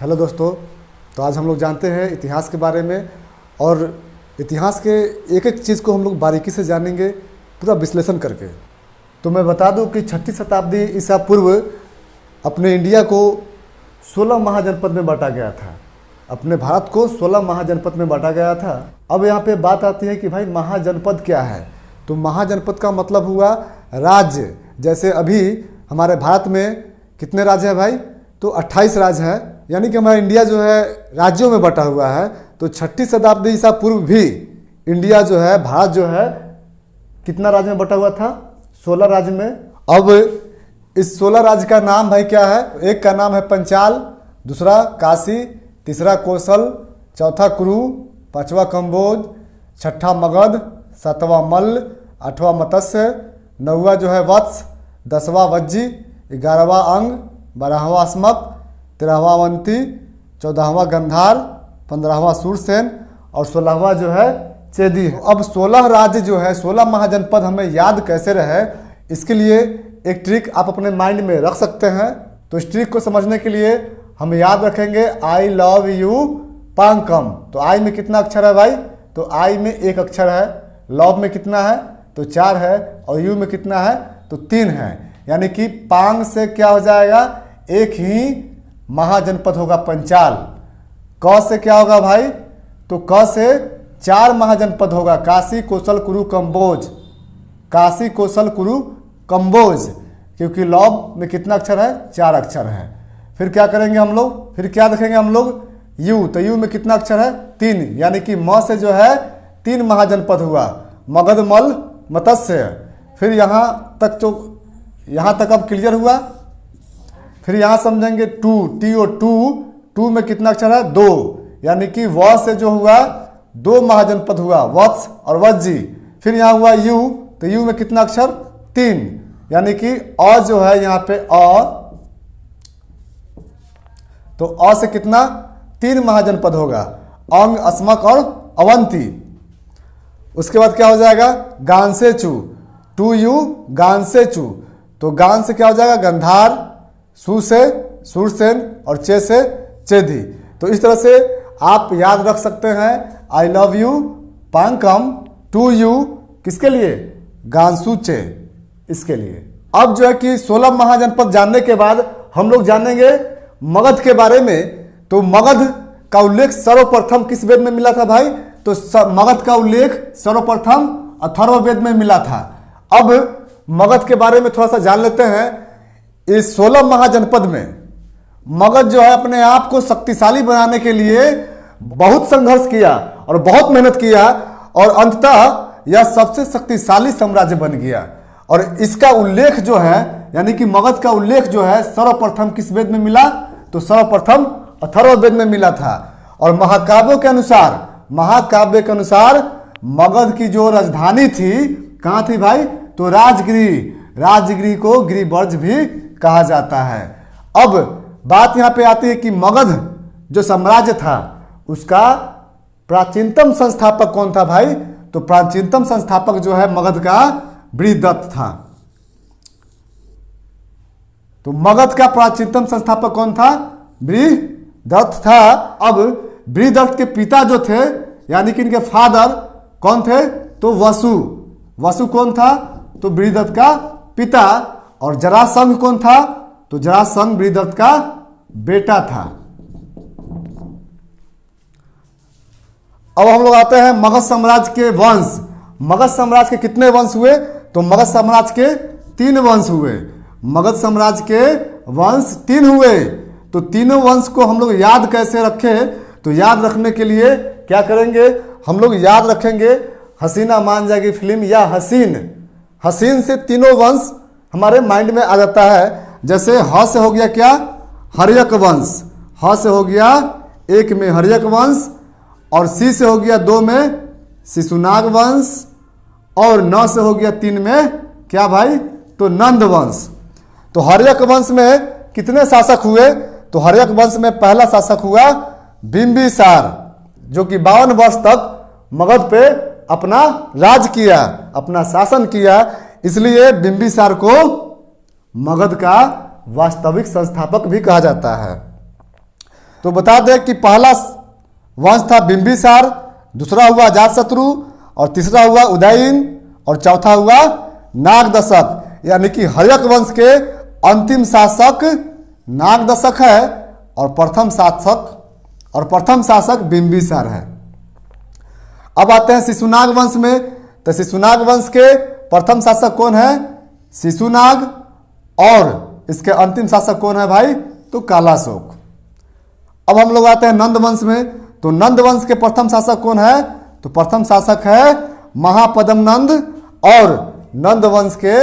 Hello दोस्तों। तो आज हम लोग जानते हैं इतिहास के बारे में, और इतिहास के एक एक चीज़ को हम लोग बारीकी से जानेंगे, पूरा विश्लेषण करके। तो मैं बता दूं कि 6ठी शताब्दी ईसा पूर्व अपने इंडिया को 16 महाजनपद में बांटा गया था। अपने भारत को 16 महाजनपद में बांटा गया था। अब यहाँ पे बात आती है कि भाई महाजनपद क्या है। तो महाजनपद का मतलब हुआ राज्य। जैसे अभी हमारे भारत में कितने राज्य हैं भाई? तो 28 राज्य हैं, यानी कि हमारा इंडिया जो है राज्यों में बटा हुआ है। तो 6ठी शताब्दी ईसा पूर्व भी इंडिया जो है, भारत जो है, कितना राज्य में बटा हुआ था? 16 राज्य में। अब इस 16 राज्य का नाम भाई क्या है? एक का नाम है पंचाल, दूसरा काशी, तीसरा कौशल, चौथा कुरु, पांचवा कंबोज, छठा मगध, सातवां मल्ल, आठवां मत्स्य, नौवां जो है वत्स, 10वां वज्जी, 11वां अंग, 12वां अस्मक, 13वां अवंती, 14वां गंधार, 15वां सूरसेन और 16वां जो है चेदी। अब 16 राज्य जो है, 16 महाजनपद हमें याद कैसे रहे, इसके लिए एक ट्रिक आप अपने माइंड में रख सकते हैं। तो इस ट्रिक को समझने के लिए हम याद रखेंगे आई लव यू पांकम। तो आई में कितना अक्षर है भाई? तो आई में एक अक्षर है। लव में कितना है? तो 4 है। और यू में कितना है? तो 3 है। यानी कि पांग से क्या हो जाएगा? एक ही महाजनपद होगा पंचाल। क से क्या होगा भाई? तो क से 4 महाजनपद होगा, काशी, कौशल, कुरु, कंबोज। काशी, कौशल, कुरु, कंबोज, क्योंकि लव में कितना अक्षर है? 4 अक्षर है। फिर क्या करेंगे हम लोग? फिर क्या देखेंगे हम लोग? यू। तो यू में कितना अक्षर है? 3, यानी कि म से जो है 3 महाजनपद हुआ, मगध, मल्ल, मत्स्य। फिर यहाँ तक अब क्लियर हुआ। फिर यहाँ समझेंगे टू, टू में कितना अक्षर है? 2, यानी कि व से जो हुआ 2 महाजनपद हुआ, वत्स और वज्जी। फिर यहाँ हुआ यू, तो यू में कितना अक्षर? 3, यानी कि अ जो है यहाँ पे अ, तो अ से कितना? 3 महाजनपद होगा, अंग, अस्मक और अवंती। उसके बाद क्या हो जाएगा? गांसेचू, 2u गांसेचू। तो गान से क्या हो जाएगा? गंधार, सू से सूरसेन और चे से चेदी। तो इस तरह से आप याद रख सकते हैं आई लव यू पांकम, 2u किसके लिए? गांसुचे, इसके लिए। अब जो है कि 16 महाजनपद जानने के बाद हम लोग जानेंगे मगध के बारे में। तो मगध का उल्लेख सर्वप्रथम किस वेद में मिला था भाई? तो मगध का उल्लेख सर्वप्रथम अथर्ववेद में मिला था। अब मगध के बारे में थोड़ा सा जान लेते हैं। इस 16 महाजनपद में मगध जो है अपने आप को शक्तिशाली बनाने के लिए बहुत संघर्ष किया और बहुत मेहनत किया, और अंततः यह सबसे शक्तिशाली साम्राज्य बन गया। और इसका उल्लेख जो है, यानी कि मगध का उल्लेख जो है, सर्वप्रथम किस वेद में मिला? तो सर्वप्रथम अथर्ववेद में मिला था। और महाकाव्यों के अनुसार मगध की जो राजधानी थी, कहाँ थी भाई? तो राजगिरी को गिरिवर्ज भी कहा जाता है। अब बात यहां पे आती है कि मगध जो साम्राज्य था, उसका प्राचीनतम संस्थापक कौन था भाई? तो प्राचीनतम संस्थापक जो है मगध का, बृहदत्त था। तो मगध का प्राचीनतम संस्थापक कौन था? बृहदत्त था। अब बृहदत्त के पिता जो थे, यानी कि इनके फादर कौन थे? तो वसु कौन था? तो बृहदत्त का पिता। और जरासंध कौन था? तो जरासंध बृहदत्त का बेटा था। अब हम लोग आते हैं मगध साम्राज्य के वंश। मगध साम्राज्य के कितने वंश हुए? तो मगध साम्राज्य के 3 वंश हुए। मगध साम्राज्य के वंश 3 हुए। तो तीनों वंश को हम लोग याद कैसे रखें? तो याद रखने के लिए क्या करेंगे? हम लोग याद रखेंगे हसीना मान जाएगी फिल्म, या हसीन से तीनों वंश हमारे माइंड में आ जाता है। जैसे ह से हो गया क्या? हर्यक वंश। ह से हो गया 1 में हर्यक वंश, और सी से हो गया 2 में शिशुनाग वंश, और 9 से हो गया 3 में क्या भाई? तो नंद वंश। तो हर्यक वंश में कितने शासक हुए? तो हर्यक वंश में पहला शासक हुआ बिंबिसार, जो कि 52 वर्ष तक मगध पे अपना राज किया, अपना शासन किया। इसलिए बिंबिसार को मगध का वास्तविक संस्थापक भी कहा जाता है। तो बता दें कि पहला वंश था बिंबिसार, दूसरा हुआ अजातशत्रु, और तीसरा हुआ उदयीन, और चौथा हुआ नागदशक। यानी कि हर्यक वंश के अंतिम शासक नागदशक है और प्रथम शासक बिंबिसार है। अब आते हैं शिशुनाग वंश में। तो शिशुनाग वंश के प्रथम शासक कौन है? शिशुनाग। और इसके अंतिम शासक कौन है भाई? तो कालाशोक। अब हम लोग आते हैं नंद वंश में। तो नंद वंश के प्रथम शासक कौन है? तो प्रथम शासक है महापद्म नंद, और नंद वंश के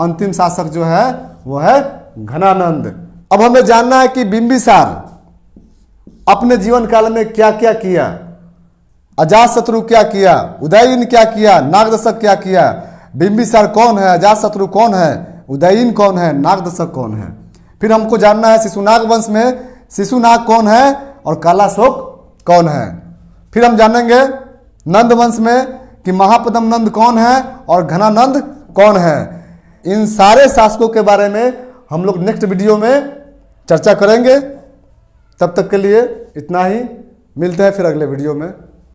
अंतिम शासक जो है वो है घनानंद। अब हमें जानना है कि बिंबिसार अपने जीवन काल में क्या क्या किया। अजातशत्रु क्या किया, उदयीन क्या किया, नागदशक क्या किया। बिंबिसार कौन है, अजातशत्रु कौन है, उदयीन कौन है, नागदशक कौन है। फिर हमको जानना है शिशुनाग वंश में शिशुनाग कौन है और कालाशोक कौन है। फिर हम जानेंगे नंद वंश में कि महापद्म नंद कौन है और घनानंद कौन है। इन सारे शासकों के बारे में हम लोग नेक्स्ट वीडियो में चर्चा करेंगे। तब तक के लिए इतना ही, मिलते हैं फिर अगले वीडियो में।